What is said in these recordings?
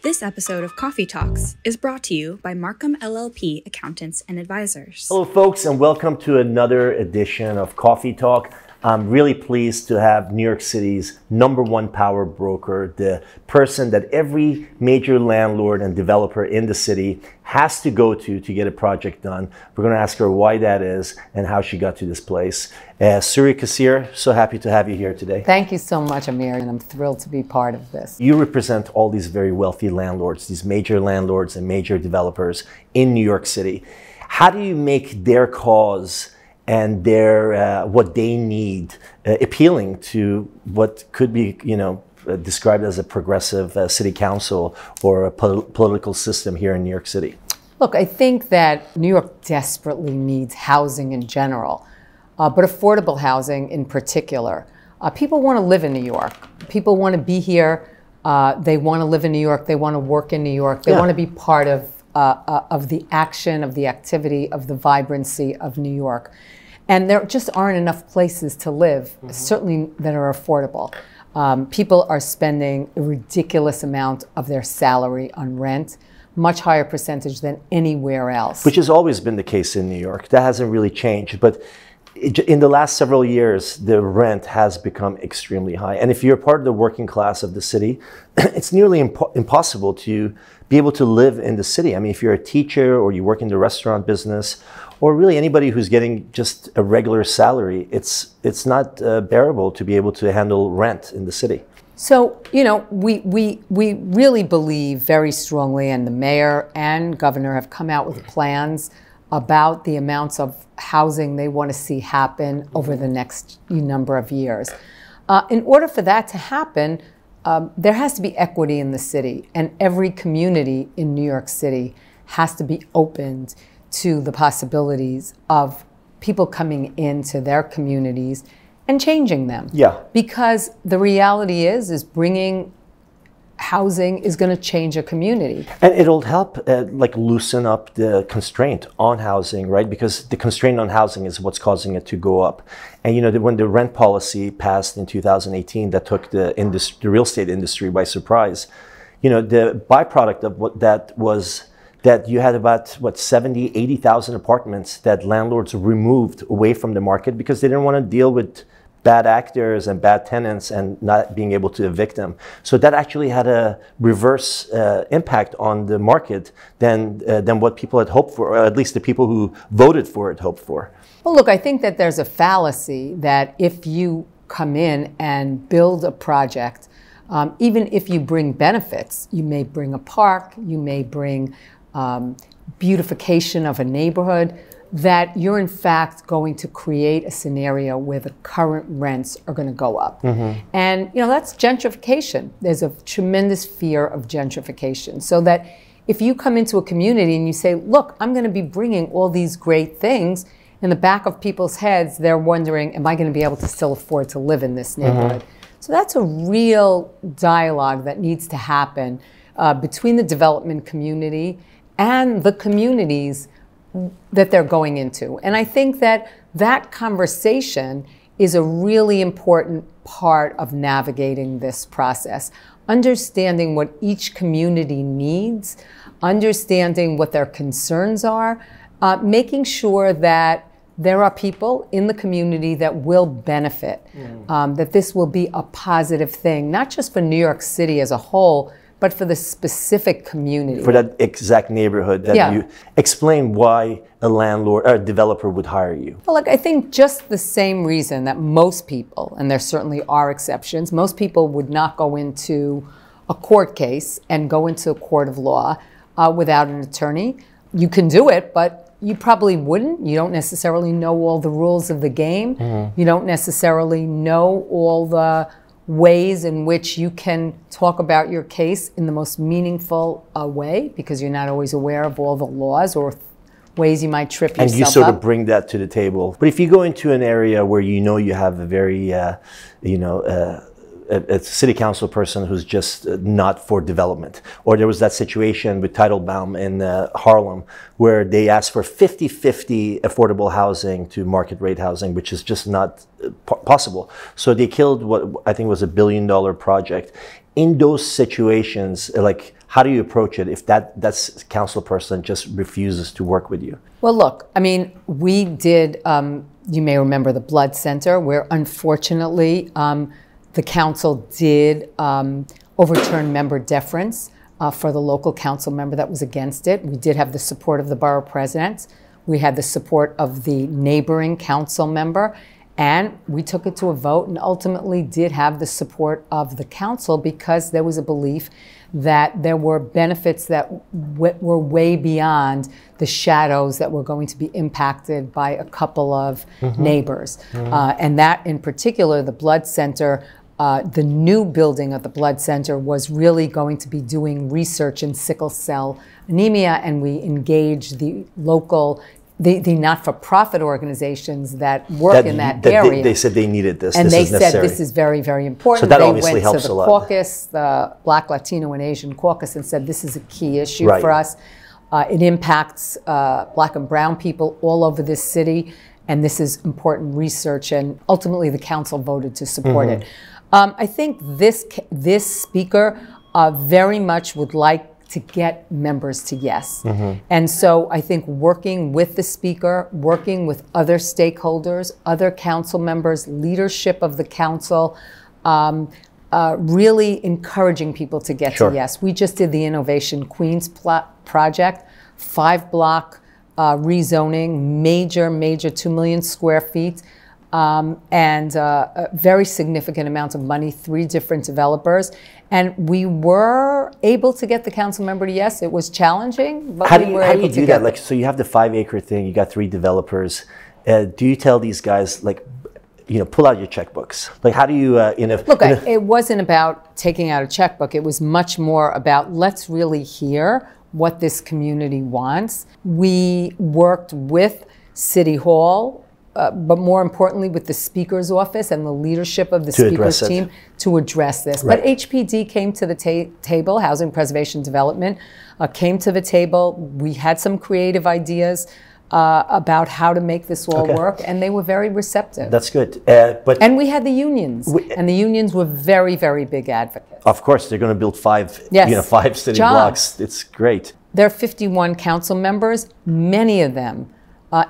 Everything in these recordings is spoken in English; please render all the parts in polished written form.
This episode of Coffee Talks is brought to you by Markham LLP Accountants and Advisors. Hello, folks, and welcome to another edition of Coffee Talk. I'm really pleased to have New York City's #1 power broker, the person that every major landlord and developer in the city has to go to get a project done. We're going to ask her why that is and how she got to this place. Suri Kasirer, so happy to have you here today. Thank you so much, Amir, and I'm thrilled to be part of this. You represent all these very wealthy landlords, these major landlords and major developers in New York City. How do you make their cause and their what they need appealing to what could be, described as a progressive city council or a political system here in New York City? Look, I think that New York desperately needs housing in general, but affordable housing in particular. People want to live in New York. People want to be here. They want to live in New York. They want to work in New York. They want to be part of the action, of the activity, of the vibrancy of New York. And there just aren't enough places to live, certainly that are affordable. People are spending a ridiculous amount of their salary on rent, much higher percentage than anywhere else. Which has always been the case in New York. That hasn't really changed. But in the last several years, the rent has become extremely high. And if you're part of the working class of the city, it's nearly impossible to be able to live in the city. I mean, if you're a teacher or you work in the restaurant business, or really anybody who's getting just a regular salary, it's not bearable to be able to handle rent in the city. So, we really believe very strongly, and the mayor and governor have come out with plans about the amounts of housing they want to see happen over the next number of years. In order for that to happen, there has to be equity in the city, and every community in New York City has to be opened to the possibilities of people coming into their communities and changing them. Yeah. Because the reality is bringing housing is going to change a community. And it'll help loosen up the constraint on housing, right? Because the constraint on housing is what's causing it to go up. And when the rent policy passed in 2018, that took the real estate industry by surprise. The byproduct of that was that you had about 70, 80,000 apartments that landlords removed away from the market because they didn't want to deal with bad actors and bad tenants and not being able to evict them. So that actually had a reverse impact on the market than what people had hoped for, or at least the people who voted for it hoped for. Well, look, I think that there's a fallacy that if you come in and build a project, even if you bring benefits, you may bring a park, you may bring beautification of a neighborhood, that you're in fact going to create a scenario where the current rents are going to go up. And that's gentrification. There's a tremendous fear of gentrification. So that if you come into a community and you say, look, I'm going to be bringing all these great things, in the back of people's heads, they're wondering, am I going to be able to still afford to live in this neighborhood? So that's a real dialogue that needs to happen between the development community and the communities that they're going into. And I think that conversation is a really important part of navigating this process. Understanding what each community needs, understanding what their concerns are, making sure that there are people in the community that will benefit, that this will be a positive thing, not just for New York City as a whole, but for the specific community. For that exact neighborhood that you explain why a landlord or a developer would hire you. Well, I think just the same reason that most people, and there certainly are exceptions, most people would not go into a court case and go into a court of law without an attorney. You can do it, but you probably wouldn't. You don't necessarily know all the rules of the game. You don't necessarily know all the ways in which you can talk about your case in the most meaningful way, because you're not always aware of all the laws or ways you might trip yourself up. And you sort of bring that to the table. But if you go into an area where you have a very, a city council person who's just not for development. Or there was that situation with Teitelbaum in Harlem where they asked for 50-50 affordable housing to market rate housing, which is just not possible. So they killed what I think was $1 billion project. in those situations, like, how do you approach it if that's council person just refuses to work with you? Well, look, I mean, we did, you may remember the blood center, where unfortunately the council did overturn member deference for the local council member that was against it. We did have the support of the borough president. We had the support of the neighboring council member. And we took it to a vote and ultimately did have the support of the council because there was a belief that there were benefits that were way beyond the shadows that were going to be impacted by a couple of neighbors. And that in particular, the blood center, the new building of the blood center was really going to be doing research in sickle cell anemia, and we engaged the local the not-for-profit organizations that work in that area. They said they needed this. And this they is said necessary. this is very, very important. So that they obviously went helps to the a lot. caucus, the Black, Latino, and Asian caucus, and said this is a key issue Right. for us. It impacts Black and brown people all over this city, and this is important research. And ultimately, the council voted to support it. I think this speaker very much would like to get members to yes. And so I think working with the speaker, working with other stakeholders, other council members, leadership of the council, really encouraging people to get to yes. We just did the Innovation Queens project, 5-block rezoning, major 2 million square feet, and a very significant amount of money, 3 different developers. And we were able to get the council member to yes. It was challenging, but we were able to get it. How do you do that? Like, so you have the 5-acre thing, you got 3 developers. Do you tell these guys, like, you know, pull out your checkbooks? Like, how do you, Look, it wasn't about taking out a checkbook. It was much more about let's really hear what this community wants. We worked with City Hall, but more importantly with the Speaker's office and the leadership of the Speaker's team to address this. Right. But HPD came to the table, Housing Preservation Development, came to the table. We had some creative ideas about how to make this all work, and they were very receptive. That's good. And we had the unions, and the unions were very, very big advocates. Of course, they're going to build 5, 5 city blocks. It's great. There are 51 council members, many of them,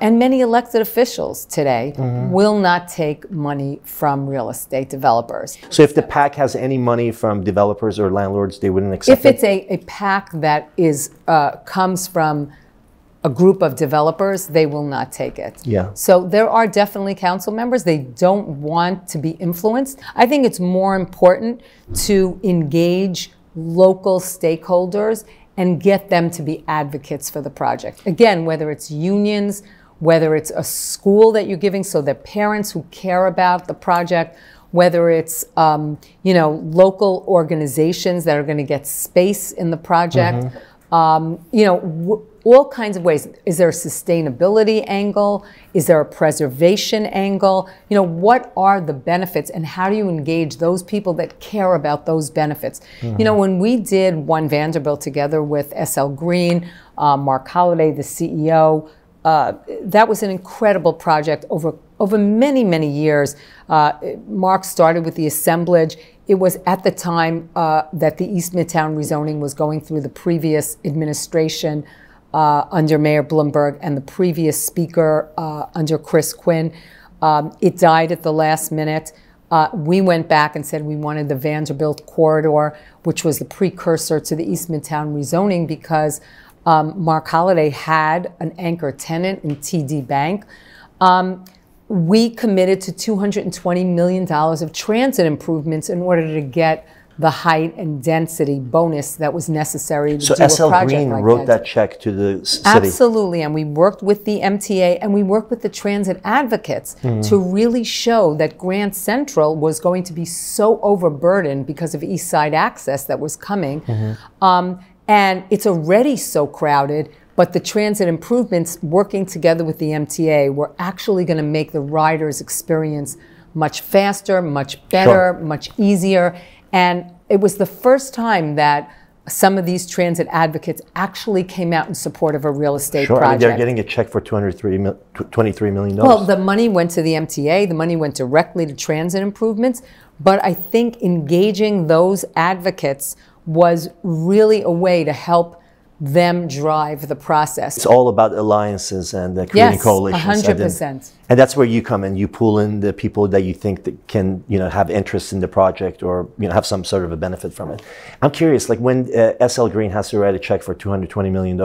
and many elected officials today will not take money from real estate developers. So if the PAC has any money from developers or landlords, they wouldn't accept it? If it's a PAC that is comes from a group of developers, they will not take it. Yeah. So there are definitely council members. They don't want to be influenced. I think it's more important to engage local stakeholders and get them to be advocates for the project. Again, whether it's unions, whether it's a school that you're giving, so that parents who care about the project, whether it's local organizations that are going to get space in the project, all kinds of ways. Is there a sustainability angle? Is there a preservation angle? What are the benefits, and how do you engage those people that care about those benefits? When we did One Vanderbilt together with SL Green, Mark Holliday, the CEO, that was an incredible project over many, many years. Mark started with the assemblage. It was at the time that the East Midtown rezoning was going through the previous administration under Mayor Bloomberg and the previous speaker under Chris Quinn. It died at the last minute. We went back and said we wanted the Vanderbilt corridor, which was the precursor to the East Midtown rezoning, because Mark Holliday had an anchor tenant in TD Bank. We committed to $220 million of transit improvements in order to get the height and density bonus that was necessary to do a project SL Green like wrote that check to the city? Absolutely, and we worked with the MTA and we worked with the transit advocates to really show that Grand Central was going to be so overburdened because of East Side Access that was coming. And it's already so crowded, but the transit improvements working together with the MTA were actually going to make the riders' experience much faster, much better, much easier. And it was the first time that some of these transit advocates actually came out in support of a real estate Sure, project. I mean, they're getting a check for $23 million. Well, the money went to the MTA, the money went directly to transit improvements, but I think engaging those advocates was really a way to help them drive the process. It's all about alliances and creating coalitions. 100%. And that's where you come in. You pull in the people that you think that can, have interest in the project or, have some sort of a benefit from it. I'm curious, like when SL Green has to write a check for $220 million,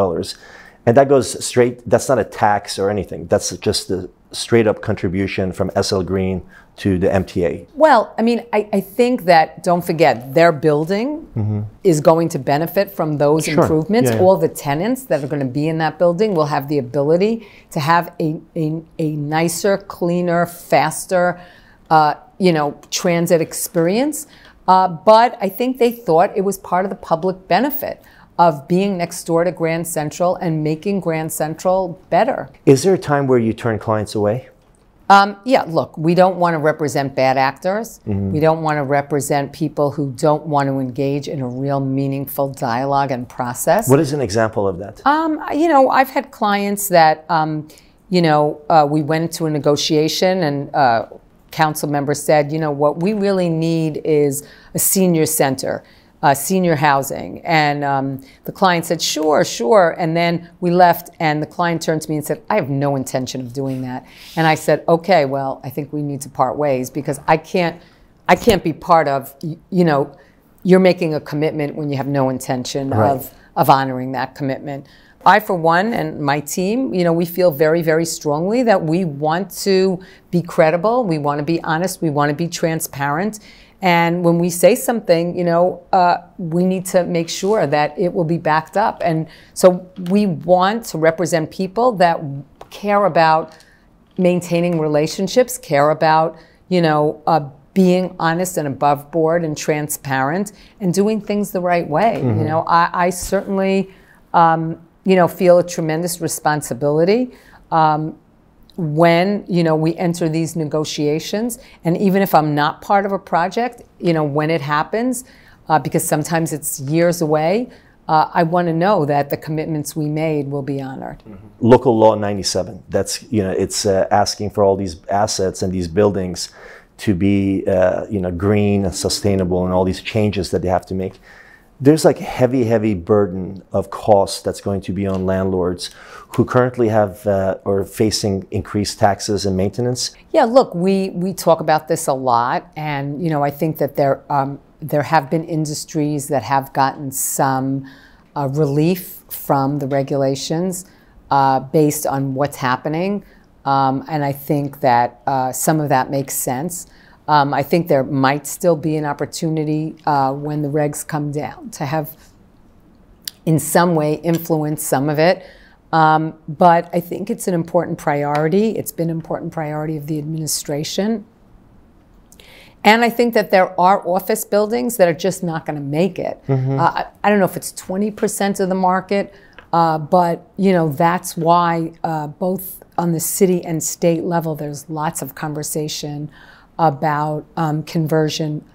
and that goes straight, that's not a tax or anything. That's just the straight up contribution from SL Green to the MTA. Well, I mean, I think that, don't forget, their building is going to benefit from those improvements. Yeah, yeah. All the tenants that are going to be in that building will have the ability to have a nicer, cleaner, faster, transit experience. But I think they thought it was part of the public benefit of being next door to Grand Central and making Grand Central better. Is there a time where you turn clients away? Yeah, look, we don't want to represent bad actors. We don't want to represent people who don't want to engage in a real meaningful dialogue and process. What is an example of that? I've had clients that, we went to a negotiation and council member said, what we really need is a senior center. Senior housing. And the client said, sure. And then we left and the client turned to me and said, I have no intention of doing that. And I said, okay, well, I think we need to part ways because I can't be part of, you're making a commitment when you have no intention of honoring that commitment. I, for one, and my team, we feel very, very strongly that we want to be credible, we want to be honest, we want to be transparent. And when we say something, we need to make sure that it will be backed up. And so we want to represent people that care about maintaining relationships, care about, being honest and above board and transparent and doing things the right way. I certainly, feel a tremendous responsibility. When we enter these negotiations, and even if I'm not part of a project, when it happens, because sometimes it's years away, I want to know that the commitments we made will be honored. Local Law 97, that's, it's asking for all these assets and these buildings to be, green and sustainable and all these changes that they have to make. There's like heavy burden of costs that's going to be on landlords who currently have or facing increased taxes and maintenance. Yeah, look, we talk about this a lot, and I think that there have been industries that have gotten some relief from the regulations based on what's happening, and I think that some of that makes sense. I think there might still be an opportunity when the regs come down to have, in some way, influence some of it. But I think it's an important priority. It's been an important priority of the administration. And I think that there are office buildings that are just not going to make it. I don't know if it's 20% of the market, but that's why both on the city and state level, there's lots of conversation about conversion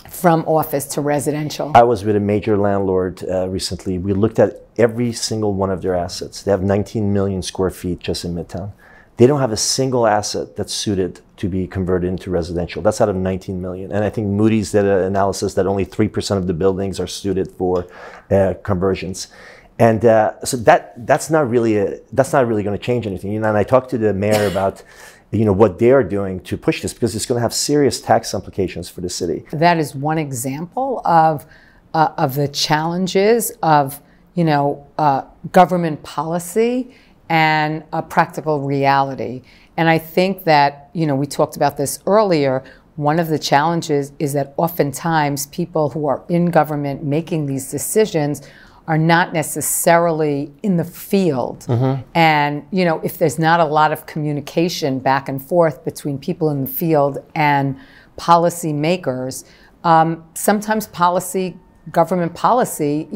from office to residential. I was with a major landlord recently. We looked at every single one of their assets. They have 19 million square feet just in Midtown. They don't have a single asset that's suited to be converted into residential. That's out of 19 million. And I think Moody's did an analysis that only 3% of the buildings are suited for conversions. And so that's not really going to change anything. And I talked to the mayor about what they are doing to push this, because it's going to have serious tax implications for the city. That is one example of the challenges of government policy and a practical reality. And I think that we talked about this earlier. One of the challenges is that oftentimes people who are in government making these decisions are not necessarily in the field. And, if there's not a lot of communication back and forth between people in the field and policy makers, sometimes government policy,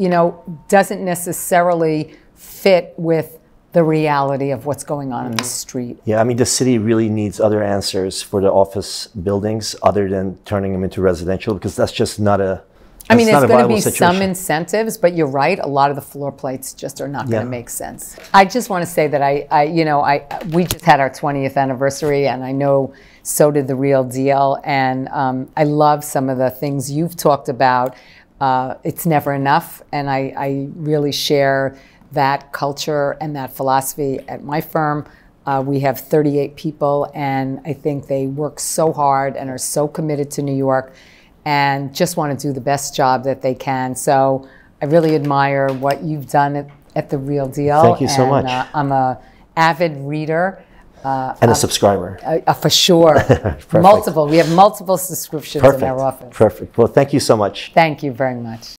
doesn't necessarily fit with the reality of what's going on in the street. Yeah, I mean, the city really needs other answers for the office buildings other than turning them into residential, because that's just not a I mean, there's not a going to viable be situation. some incentives, but you're right. A lot of the floor plates just are not going to make sense. I just want to say that we just had our 20th anniversary, and I know so did The Real Deal. And I love some of the things you've talked about. It's never enough, and I really share that culture and that philosophy at my firm. We have 38 people, and I think they work so hard and are so committed to New York and just want to do the best job that they can. So I really admire what you've done at The Real Deal. Thank you so much. I'm an avid reader. And a subscriber. For sure. Multiple. We have multiple subscriptions in our office. Perfect. Well, thank you so much. Thank you very much.